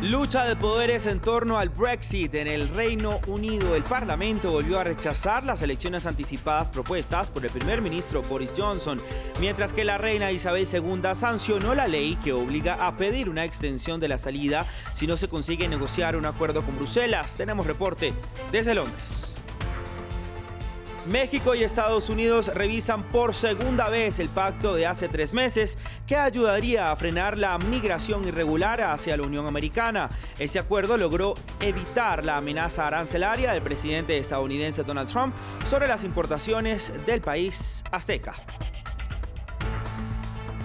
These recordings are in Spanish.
Lucha de poderes en torno al Brexit en el Reino Unido. El Parlamento volvió a rechazar las elecciones anticipadas propuestas por el primer ministro Boris Johnson, mientras que la reina Isabel II sancionó la ley que obliga a pedir una extensión de la salida si no se consigue negociar un acuerdo con Bruselas. Tenemos reporte desde Londres. México y Estados Unidos revisan por segunda vez el pacto de hace 3 meses que ayudaría a frenar la migración irregular hacia la Unión Americana. Este acuerdo logró evitar la amenaza arancelaria del presidente estadounidense Donald Trump sobre las importaciones del país azteca.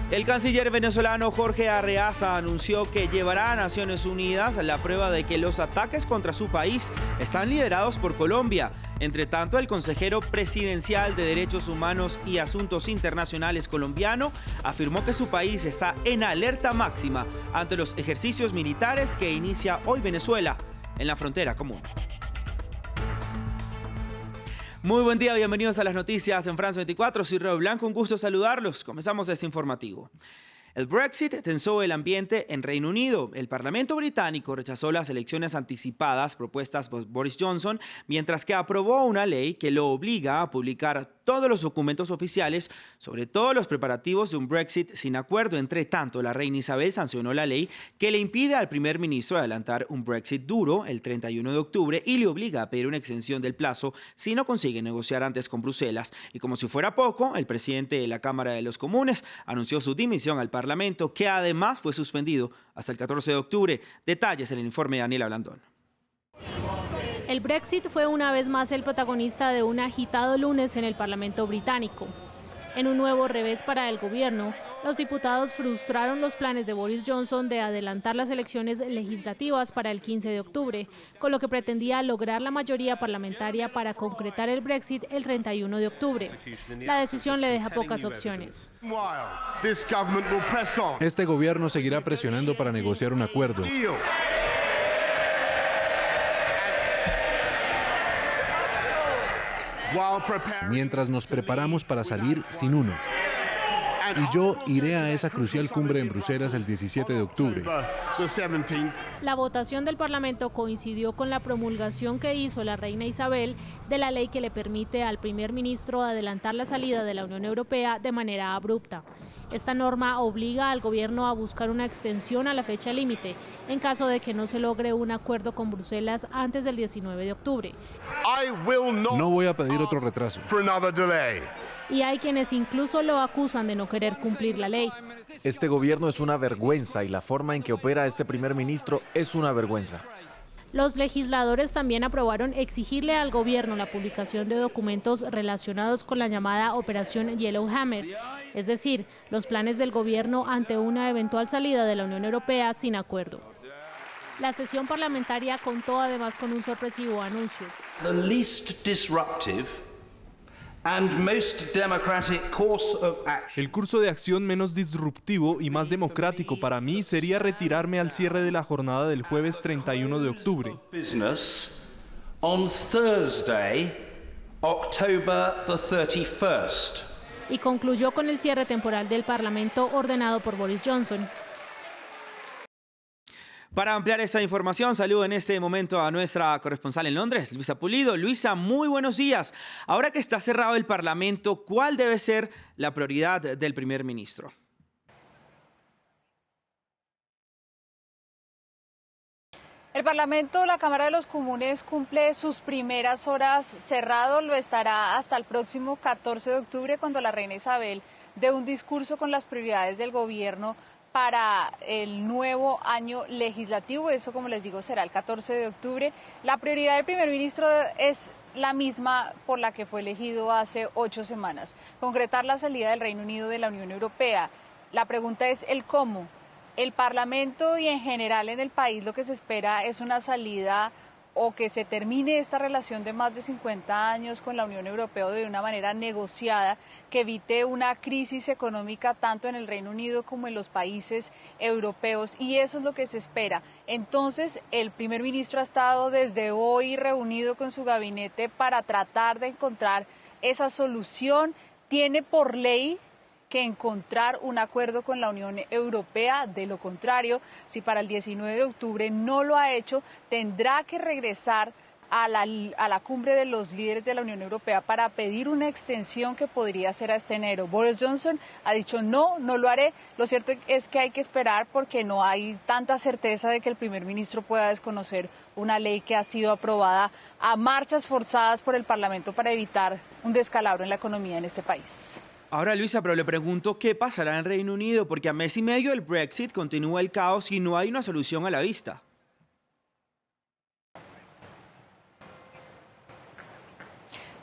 El canciller venezolano Jorge Arreaza anunció que llevará a Naciones Unidas la prueba de que los ataques contra su país están liderados por Colombia. Entre tanto, el consejero presidencial de Derechos Humanos y Asuntos Internacionales colombiano afirmó que su país está en alerta máxima ante los ejercicios militares que inicia hoy Venezuela en la frontera común. Muy buen día, bienvenidos a las noticias en France 24. Soy Raúl Blanco, un gusto saludarlos. Comenzamos este informativo. El Brexit tensó el ambiente en Reino Unido. El Parlamento británico rechazó las elecciones anticipadas propuestas por Boris Johnson, mientras que aprobó una ley que lo obliga a publicar todos los documentos oficiales sobre todos los preparativos de un Brexit sin acuerdo. Entre tanto, la reina Isabel sancionó la ley que le impide al primer ministro adelantar un Brexit duro el 31 de octubre y le obliga a pedir una extensión del plazo si no consigue negociar antes con Bruselas. Y como si fuera poco, el presidente de la Cámara de los Comunes anunció su dimisión al Parlamento, que además fue suspendido hasta el 14 de octubre. Detalles en el informe de Daniela Blandón. El Brexit fue una vez más el protagonista de un agitado lunes en el Parlamento británico. En un nuevo revés para el gobierno, los diputados frustraron los planes de Boris Johnson de adelantar las elecciones legislativas para el 15 de octubre, con lo que pretendía lograr la mayoría parlamentaria para concretar el Brexit el 31 de octubre. La decisión le deja pocas opciones. Este gobierno seguirá presionando para negociar un acuerdo. Mientras nos preparamos para salir sin uno. Y yo iré a esa crucial cumbre en Bruselas el 17 de octubre. La votación del Parlamento coincidió con la promulgación que hizo la reina Isabel de la ley que le permite al primer ministro adelantar la salida de la Unión Europea de manera abrupta. Esta norma obliga al gobierno a buscar una extensión a la fecha límite en caso de que no se logre un acuerdo con Bruselas antes del 19 de octubre. No voy a pedir otro retraso. Y hay quienes incluso lo acusan de no querer cumplir la ley. Este gobierno es una vergüenza y la forma en que opera este primer ministro es una vergüenza. Los legisladores también aprobaron exigirle al gobierno la publicación de documentos relacionados con la llamada Operación Yellowhammer, es decir, los planes del gobierno ante una eventual salida de la Unión Europea sin acuerdo. La sesión parlamentaria contó además con un sorpresivo anuncio. The least disruptive and most democratic course of action. El curso de acción menos disruptivo y más democrático para mí sería retirarme al cierre de la jornada del jueves 31 de octubre. Business on Thursday, October the 31st. Y concluyó con el cierre temporal del Parlamento ordenado por Boris Johnson. Para ampliar esta información, saludo en este momento a nuestra corresponsal en Londres, Luisa Pulido. Luisa, muy buenos días. Ahora que está cerrado el Parlamento, ¿cuál debe ser la prioridad del primer ministro? El Parlamento, la Cámara de los Comunes, cumple sus primeras horas cerrado. Lo estará hasta el próximo 14 de octubre, cuando la reina Isabel dé un discurso con las prioridades del gobierno para el nuevo año legislativo. Eso, como les digo, será el 14 de octubre. La prioridad del primer ministro es la misma por la que fue elegido hace 8 semanas, concretar la salida del Reino Unido de la Unión Europea. La pregunta es el cómo. El Parlamento y en general en el país lo que se espera es una salida o que se termine esta relación de más de 50 años con la Unión Europea de una manera negociada, que evite una crisis económica tanto en el Reino Unido como en los países europeos, y eso es lo que se espera. Entonces, el primer ministro ha estado desde hoy reunido con su gabinete para tratar de encontrar esa solución. Tiene por ley que encontrar un acuerdo con la Unión Europea. De lo contrario, si para el 19 de octubre no lo ha hecho, tendrá que regresar a la cumbre de los líderes de la Unión Europea para pedir una extensión que podría ser hasta enero. Boris Johnson ha dicho no lo haré. Lo cierto es que hay que esperar porque no hay tanta certeza de que el primer ministro pueda desconocer una ley que ha sido aprobada a marchas forzadas por el Parlamento para evitar un descalabro en la economía en este país. Ahora, Luisa, pero le pregunto qué pasará en Reino Unido, porque a mes y medio del Brexit continúa el caos y no hay una solución a la vista.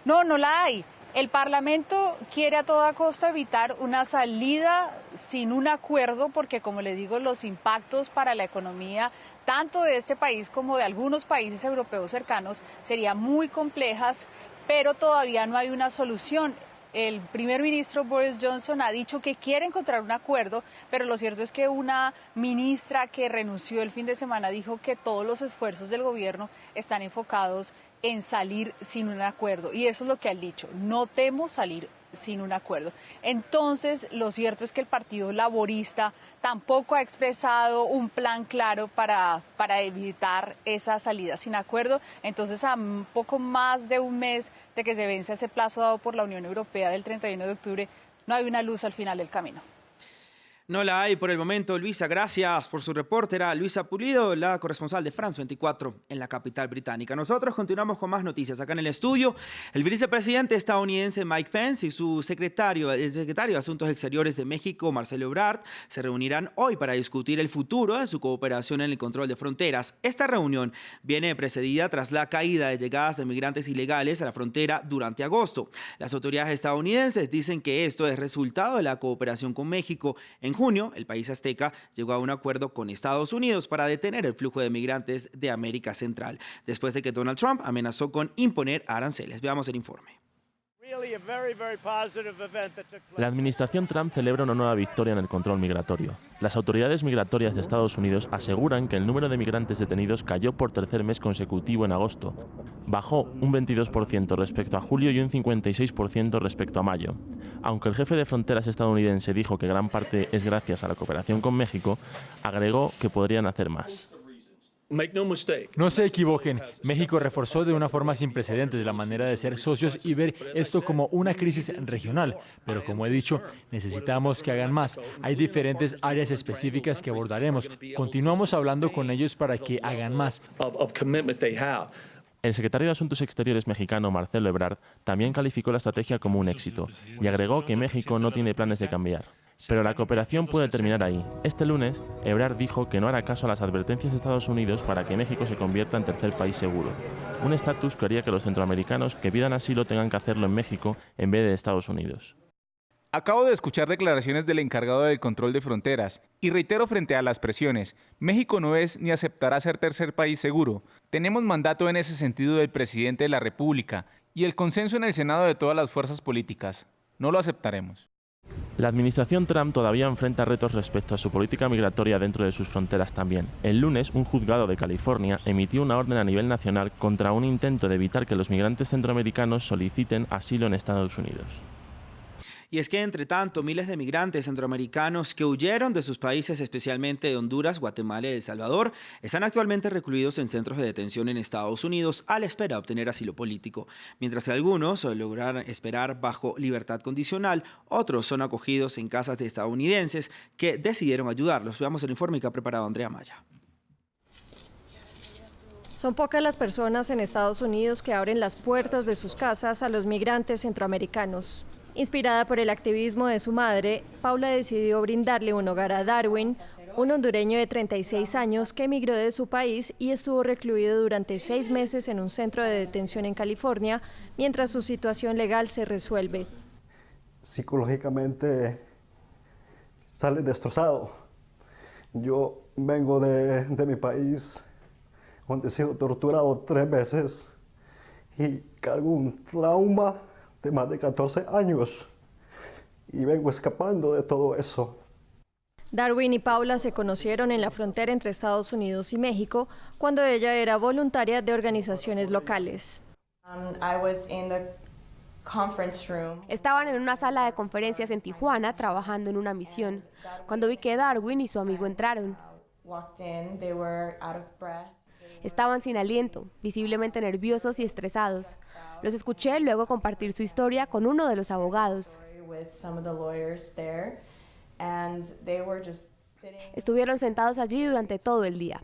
No la hay. El Parlamento quiere a toda costa evitar una salida sin un acuerdo porque, como le digo, los impactos para la economía tanto de este país como de algunos países europeos cercanos serían muy complejas, pero todavía no hay una solución. El primer ministro Boris Johnson ha dicho que quiere encontrar un acuerdo, pero lo cierto es que una ministra que renunció el fin de semana dijo que todos los esfuerzos del gobierno están enfocados en salir sin un acuerdo. Y eso es lo que han dicho, no temo salir sin un acuerdo. Entonces, lo cierto es que el Partido Laborista tampoco ha expresado un plan claro para evitar esa salida sin acuerdo. Entonces, a un poco más de un mes de que se vence ese plazo dado por la Unión Europea del 31 de octubre, no hay una luz al final del camino. No la hay por el momento, Luisa. Gracias por su reporte. Era Luisa Pulido, la corresponsal de France 24 en la capital británica. Nosotros continuamos con más noticias acá en el estudio. El vicepresidente estadounidense Mike Pence y su secretario de Asuntos Exteriores de México, Marcelo Ebrard, se reunirán hoy para discutir el futuro de su cooperación en el control de fronteras. Esta reunión viene precedida tras la caída de llegadas de migrantes ilegales a la frontera durante agosto. Las autoridades estadounidenses dicen que esto es resultado de la cooperación con México. En junio, el país azteca llegó a un acuerdo con Estados Unidos para detener el flujo de migrantes de América Central, después de que Donald Trump amenazó con imponer aranceles. Veamos el informe. La administración Trump celebra una nueva victoria en el control migratorio. Las autoridades migratorias de Estados Unidos aseguran que el número de migrantes detenidos cayó por tercer mes consecutivo en agosto. Bajó un 22% respecto a julio y un 56% respecto a mayo. Aunque el jefe de fronteras estadounidense dijo que gran parte es gracias a la cooperación con México, agregó que podrían hacer más. No se equivoquen, México reforzó de una forma sin precedentes la manera de ser socios y ver esto como una crisis regional. Pero como he dicho, necesitamos que hagan más. Hay diferentes áreas específicas que abordaremos. Continuamos hablando con ellos para que hagan más. El secretario de Asuntos Exteriores mexicano, Marcelo Ebrard, también calificó la estrategia como un éxito y agregó que México no tiene planes de cambiar. Pero la cooperación puede terminar ahí. Este lunes, Ebrard dijo que no hará caso a las advertencias de Estados Unidos para que México se convierta en tercer país seguro. Un estatus que haría que los centroamericanos que pidan asilo tengan que hacerlo en México en vez de Estados Unidos. Acabo de escuchar declaraciones del encargado del control de fronteras y reitero frente a las presiones, México no es ni aceptará ser tercer país seguro. Tenemos mandato en ese sentido del presidente de la República y el consenso en el Senado de todas las fuerzas políticas. No lo aceptaremos. La administración Trump todavía enfrenta retos respecto a su política migratoria dentro de sus fronteras también. El lunes, un juzgado de California emitió una orden a nivel nacional contra un intento de evitar que los migrantes centroamericanos soliciten asilo en Estados Unidos. Y es que, entre tanto, miles de migrantes centroamericanos que huyeron de sus países, especialmente de Honduras, Guatemala y El Salvador, están actualmente recluidos en centros de detención en Estados Unidos a la espera de obtener asilo político. Mientras que algunos lograron esperar bajo libertad condicional, otros son acogidos en casas de estadounidenses que decidieron ayudarlos. Veamos el informe que ha preparado Andrea Maya. Son pocas las personas en Estados Unidos que abren las puertas de sus casas a los migrantes centroamericanos. Inspirada por el activismo de su madre, Paula decidió brindarle un hogar a Darwin, un hondureño de 36 años que emigró de su país y estuvo recluido durante 6 meses en un centro de detención en California, mientras su situación legal se resuelve. Psicológicamente sale destrozado. Yo vengo de mi país, donde he sido torturado 3 veces y cargo un trauma de más de 14 años y vengo escapando de todo eso. Darwin y Paula se conocieron en la frontera entre Estados Unidos y México cuando ella era voluntaria de organizaciones locales. Estaban en una sala de conferencias en Tijuana trabajando en una misión. Cuando vi que Darwin y su amigo entraron, estaban sin aliento, visiblemente nerviosos y estresados. Los escuché luego compartir su historia con uno de los abogados. Estuvieron sentados allí durante todo el día.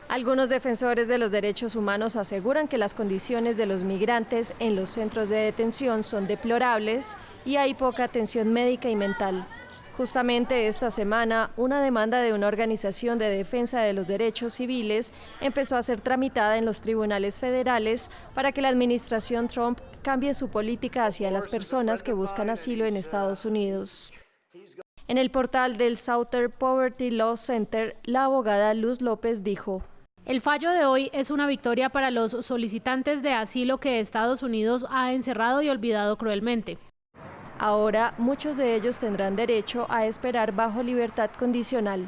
Algunos defensores de los derechos humanos aseguran que las condiciones de los migrantes en los centros de detención son deplorables y hay poca atención médica y mental. Justamente esta semana, una demanda de una organización de defensa de los derechos civiles empezó a ser tramitada en los tribunales federales para que la administración Trump cambie su política hacia las personas que buscan asilo en Estados Unidos. En el portal del Southern Poverty Law Center, la abogada Luz López dijo: el fallo de hoy es una victoria para los solicitantes de asilo que Estados Unidos ha encerrado y olvidado cruelmente. Ahora, muchos de ellos tendrán derecho a esperar bajo libertad condicional.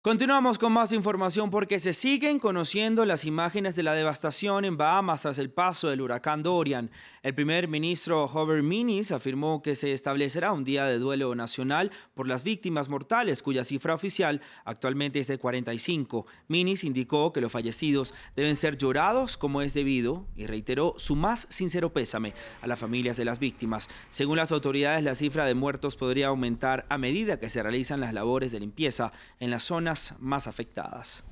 Continuamos con más información porque se siguen conociendo las imágenes de la devastación en Bahamas tras el paso del huracán Dorian. El primer ministro Hubert Minnis afirmó que se establecerá un día de duelo nacional por las víctimas mortales, cuya cifra oficial actualmente es de 45. Minnis indicó que los fallecidos deben ser llorados como es debido y reiteró su más sincero pésame a las familias de las víctimas. Según las autoridades, la cifra de muertos podría aumentar a medida que se realizan las labores de limpieza en las zonas más afectadas.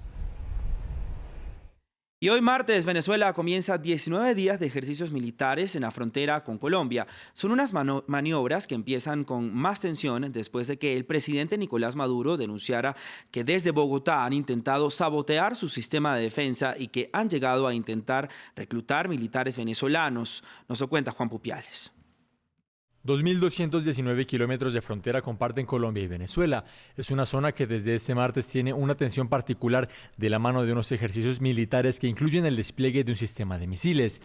Y hoy martes, Venezuela comienza 19 días de ejercicios militares en la frontera con Colombia. Son unas maniobras que empiezan con más tensión después de que el presidente Nicolás Maduro denunciara que desde Bogotá han intentado sabotear su sistema de defensa y que han llegado a intentar reclutar militares venezolanos. Nos lo cuenta Juan Pupiales. 2.219 kilómetros de frontera comparten Colombia y Venezuela. Es una zona que desde este martes tiene una atención particular de la mano de unos ejercicios militares que incluyen el despliegue de un sistema de misiles.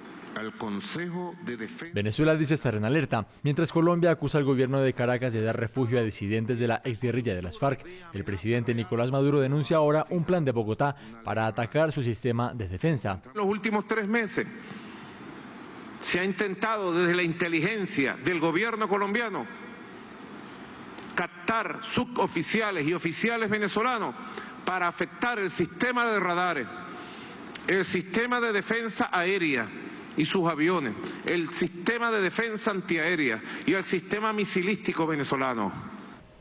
Venezuela dice estar en alerta, mientras Colombia acusa al gobierno de Caracas de dar refugio a disidentes de la exguerrilla de las FARC. El presidente Nicolás Maduro denuncia ahora un plan de Bogotá para atacar su sistema de defensa. Los últimos 3 meses se ha intentado desde la inteligencia del gobierno colombiano captar suboficiales y oficiales venezolanos para afectar el sistema de radares, el sistema de defensa aérea y sus aviones, el sistema de defensa antiaérea y el sistema misilístico venezolano.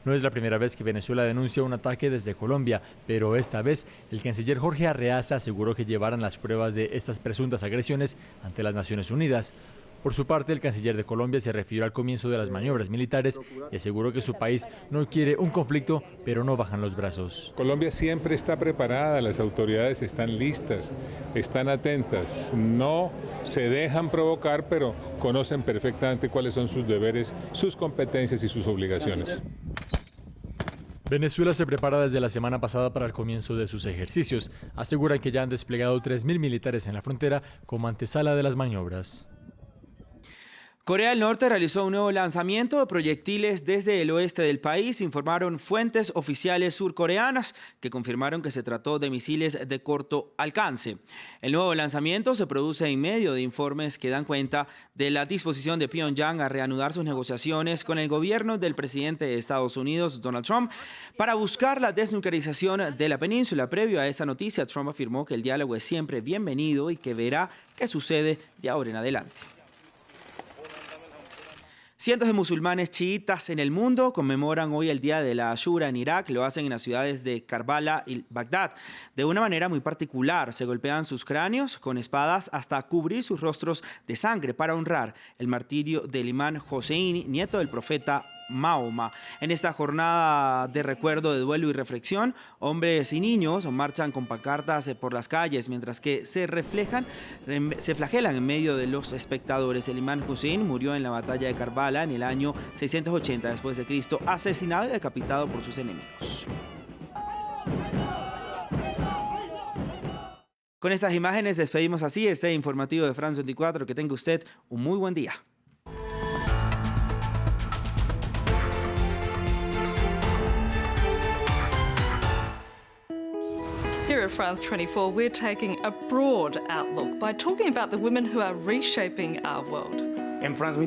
No es la primera vez que Venezuela denuncia un ataque desde Colombia, pero esta vez el canciller Jorge Arreaza aseguró que llevarán las pruebas de estas presuntas agresiones ante las Naciones Unidas. Por su parte, el canciller de Colombia se refirió al comienzo de las maniobras militares y aseguró que su país no quiere un conflicto, pero no bajan los brazos. Colombia siempre está preparada, las autoridades están listas, están atentas, no se dejan provocar, pero conocen perfectamente cuáles son sus deberes, sus competencias y sus obligaciones. Venezuela se prepara desde la semana pasada para el comienzo de sus ejercicios. Aseguran que ya han desplegado 3.000 militares en la frontera como antesala de las maniobras. Corea del Norte realizó un nuevo lanzamiento de proyectiles desde el oeste del país, informaron fuentes oficiales surcoreanas que confirmaron que se trató de misiles de corto alcance. El nuevo lanzamiento se produce en medio de informes que dan cuenta de la disposición de Pyongyang a reanudar sus negociaciones con el gobierno del presidente de Estados Unidos, Donald Trump, para buscar la desnuclearización de la península. Previo a esta noticia, Trump afirmó que el diálogo es siempre bienvenido y que verá qué sucede de ahora en adelante. Cientos de musulmanes chiitas en el mundo conmemoran hoy el Día de la Ashura en Irak. Lo hacen en las ciudades de Karbala y Bagdad. De una manera muy particular, se golpean sus cráneos con espadas hasta cubrir sus rostros de sangre para honrar el martirio del imán Hosseini, nieto del profeta Mahoma. En esta jornada de recuerdo, de duelo y reflexión, hombres y niños marchan con pancartas por las calles, mientras que se flagelan en medio de los espectadores. El imán Hussein murió en la batalla de Karbala en el año 680 después de Cristo, asesinado y decapitado por sus enemigos. Con estas imágenes despedimos así este informativo de France 24. Que tenga usted un muy buen día. Here of France 24, we're taking a broad outlook by talking about the women who are reshaping our world. En France